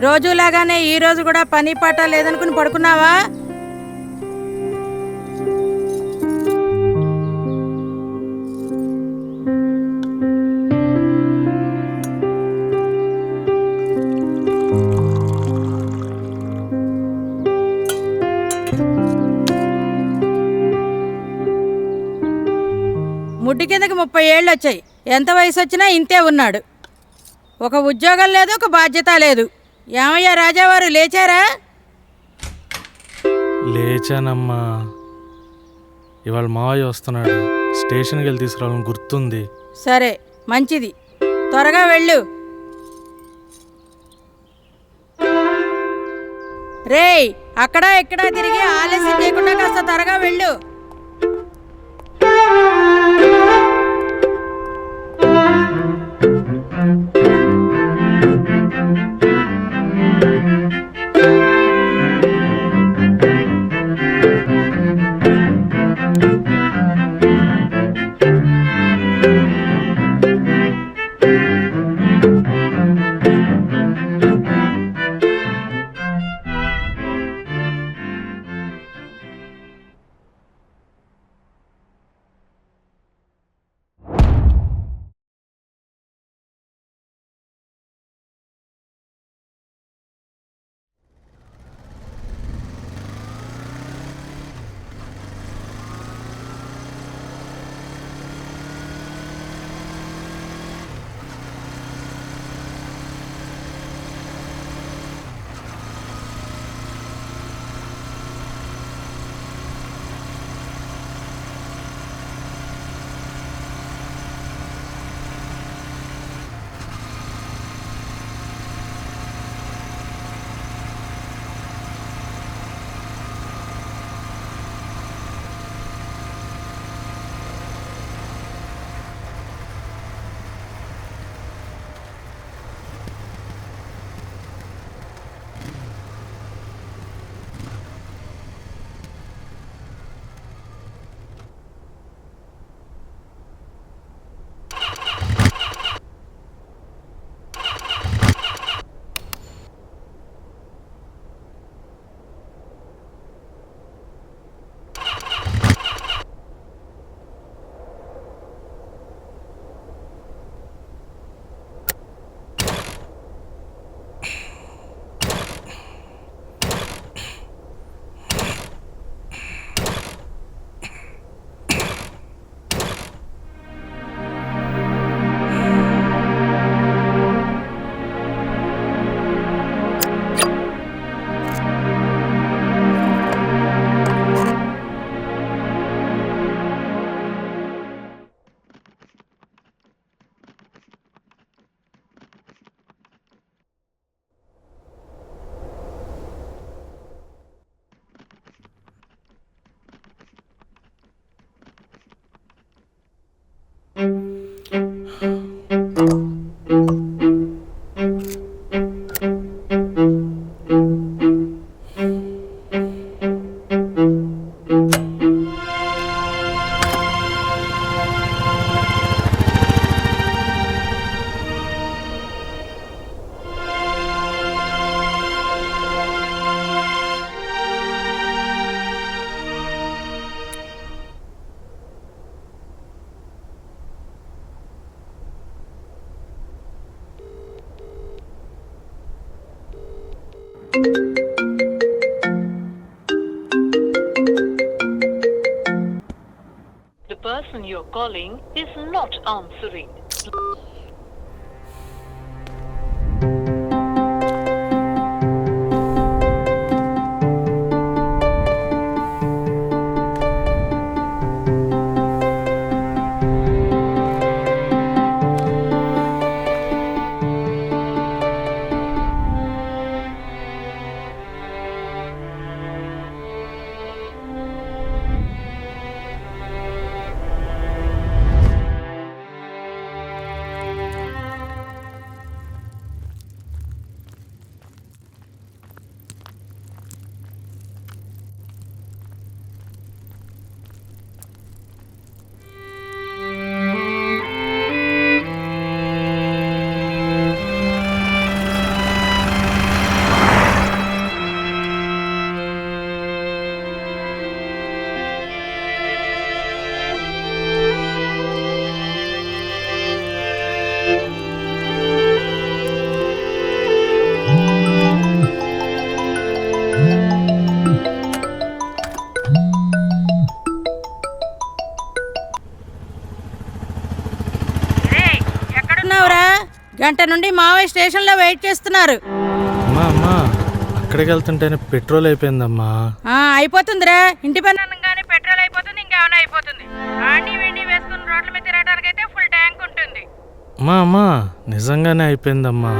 రోజులాగానే ఈ రోజు కూడా పని పాట లేదనుకుని పడుకున్నావా? ముడ్డి కిందకి 30 ఏళ్ళు వచ్చాయి. ఎంత వయసు వచ్చినా ఇంతే ఉన్నాడు. ఒక ఉద్యోగం లేదు, ఒక బాధ్యత లేదు. ఏమయ్యా రాజావారు, లేచారా? లేచానమ్మా. ఇవాళ మావయ్య వస్తున్నాడు. స్టేషన్కి వెళ్ళి తీసుకురావాలని గుర్తుంది. సరే, మంచిది. త్వరగా వెళ్ళు. రేయ్, అక్కడ ఇక్కడ తిరిగి ఆలస్యం చేయకుండా కాస్త త్వరగా వెళ్ళు. The person you're calling is not answering. గంట నుండి మావయ్య స్టేషన్లో వెయిట్ చేస్తున్నారు. అమ్మా అమ్మా, అక్కడికి వెళ్తుంటేనే పెట్రోల్ అయిపోయిందమ్మా. అయిపోతుందిరా, ఇంటి పని అనగానే పెట్రోల్ అయిపోతుంది, ఇంకేమైనా అయిపోతుంది. ఆండి వెండి వేసుకుని రోడ్ల మీద తిరగడానికైతే ఫుల్ ట్యాంక్ ఉంటుంది. అమ్మా నిజంగానే అయిపోయిందమ్మా.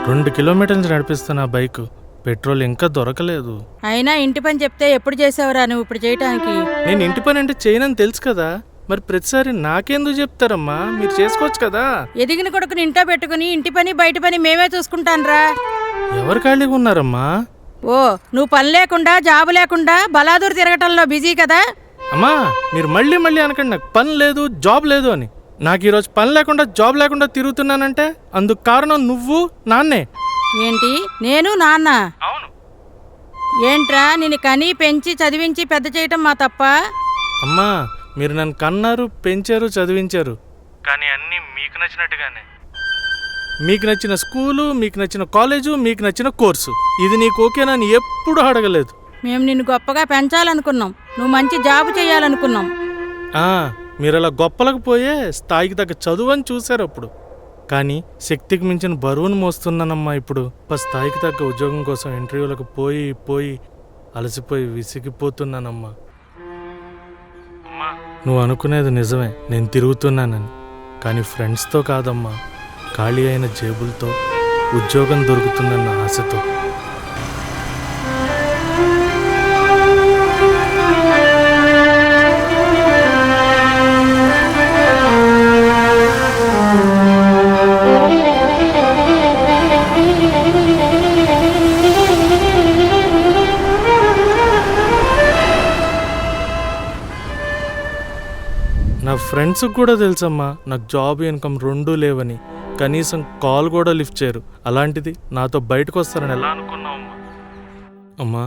2 కిలోమీటర్లు నడిపిస్తున్నా బైక్, పెట్రోల్ ఇంకా దొరకలేదు. అయినా ఇంటి పని చెప్తే ఎప్పుడు చేసావురా నువ్వు ఇప్పుడు చేయటానికి? నేను ఇంటి పని అంటే చేయనని తెలుసు కదా, మరి ప్రతిసారి నాకెందుకు చెప్తారమ్మా? మీరు చేసుకోవచ్చు కదా. ఎదిగిన కొడుకుని ఇంట్లో పెట్టుకుని ఇంటి పని బయట పని మేమే చూసుకుంటాన్రా. ఎవరు ఖాళీగా ఉన్నారమ్మా? ఓ, నువ్వు పని లేకుండా జాబు లేకుండా బలాదూరు తిరగటంలో బిజీ కదా. అమ్మా మీరు మళ్ళీ మళ్ళీ అనకండి నాకు పని లేదు జాబ్ లేదు అని. నాకు ఈరోజు పని లేకుండా జాబ్ లేకుండా తిరుగుతున్నానంటే అందుకు కారణం నువ్వు నాన్నే. ఏంటి నేను నాన్న? అవును. ఏంట్రా నిన్ను కని పెంచి చదివించి పెద్ద చేయటం మా తప్ప? అమ్మా మీరు నన్ను కన్నారు, పెంచారు, చదివించారు, కానీ అన్నీ మీకు నచ్చినట్టుగానే. మీకు నచ్చిన స్కూలు, మీకు నచ్చిన కాలేజు, మీకు నచ్చిన కోర్సు, ఇది నీకు ఓకేనా అని ఎప్పుడూ అడగలేదు. మేము నిన్ను గొప్పగా పెంచాలనుకున్నాం, నువ్వు మంచి జాబు చేయాలనుకున్నాం. మీరు అలా గొప్పలకు పోయే స్థాయికి తగ్గ చదువు అని చూశారు అప్పుడు. కానీ శక్తికి మించిన బరువును మోస్తున్నానమ్మా ఇప్పుడు. స్థాయికి తగ్గ ఉద్యోగం కోసం ఇంటర్వ్యూలకు పోయి పోయి అలసిపోయి విసిగిపోతున్నానమ్మా. నువ్వు అనుకునేది నిజమే, నేను తిరుగుతున్నానని. కానీ ఫ్రెండ్స్తో కాదమ్మా, ఖాళీ అయిన జేబులతో, ఉద్యోగం దొరుకుతుందన్న ఆశతో. నా ఫ్రెండ్స్కి కూడా తెలుసమ్మా నాకు జాబ్ ఇన్కమ్ 2 లేవని. కనీసం కాల్ కూడా లిఫ్ట్ చేయరు. అలాంటిది నాతో బయటకు వస్తారని ఎలా అనుకున్నావమ్మా? అమ్మా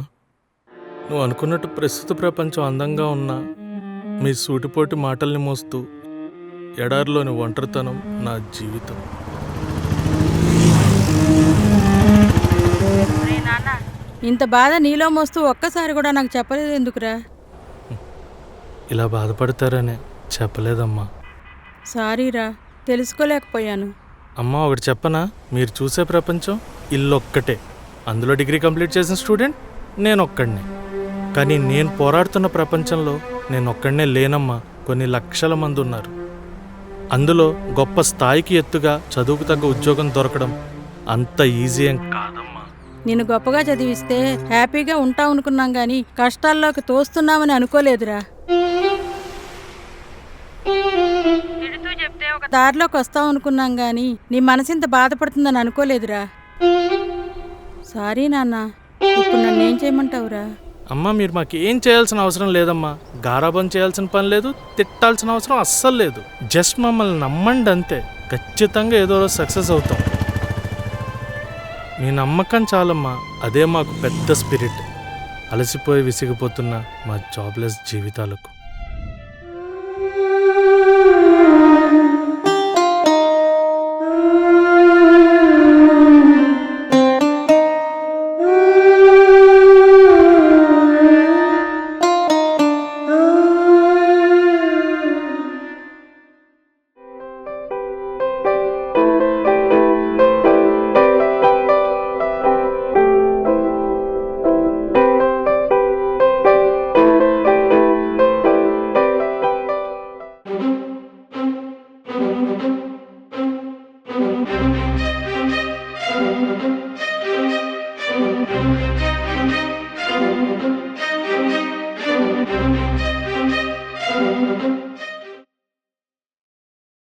నువ్వు అనుకున్నట్టు ప్రస్తుత ప్రపంచం అందంగా ఉన్నా మీ సూటిపోటి మాటల్ని మోస్తూ ఎడారిలోని ఒంటరితనం నా జీవితం. ఇంత బాధ నీలో మోస్తూ ఒక్కసారి కూడా నాకు చెప్పలేదు ఎందుకురా? ఇలా బాధపడతారనే చెప్పలేదమ్మా. సారీరా, తెలుసుకోలేకపోయాను. అమ్మా ఒకటి చెప్పనా, మీరు చూసే ప్రపంచం ఇల్లొక్కటే. అందులో డిగ్రీ కంప్లీట్ చేసిన స్టూడెంట్ నేనొక్కడినే. కానీ నేను పోరాడుతున్న ప్రపంచంలో నేనొక్కడనే లేనమ్మా. కొన్ని లక్షల మంది ఉన్నారు. అందులో గొప్ప స్థాయికి ఎత్తుగా చదువుకు తగ్గ ఉద్యోగం దొరకడం అంత ఈజీ ఏం కాదమ్మా. నిన్ను గొప్పగా చదివిస్తే హ్యాపీగా ఉంటావు అనుకున్నాం కానీ కష్టాల్లోకి తోస్తున్నామని అనుకోలేదురా. తిడుతూ చెప్తే ఒక దారిలోకి వస్తావు అనుకున్నాం కానీ నీ మనసింత బాధపడుతుందని అనుకోలేదురా. సారీ నాన్న, ఇప్పుడు నన్నేం చేయమంటావురా? అమ్మా మీరు మాకు ఏం చేయాల్సిన అవసరం లేదమ్మా. గారాబం చేయాల్సిన పని లేదు, తిట్టాల్సిన అవసరం అస్సలు లేదు. జస్ట్ మమ్మల్ని నమ్మండి అంతే. ఖచ్చితంగా ఏదో సక్సెస్ అవుతాం. మీ నమ్మకం చాలమ్మా, అదే మాకు పెద్ద స్పిరిట్. అలసిపోయి విసిగిపోతున్న మా జాబ్లెస్ జీవితాలకు.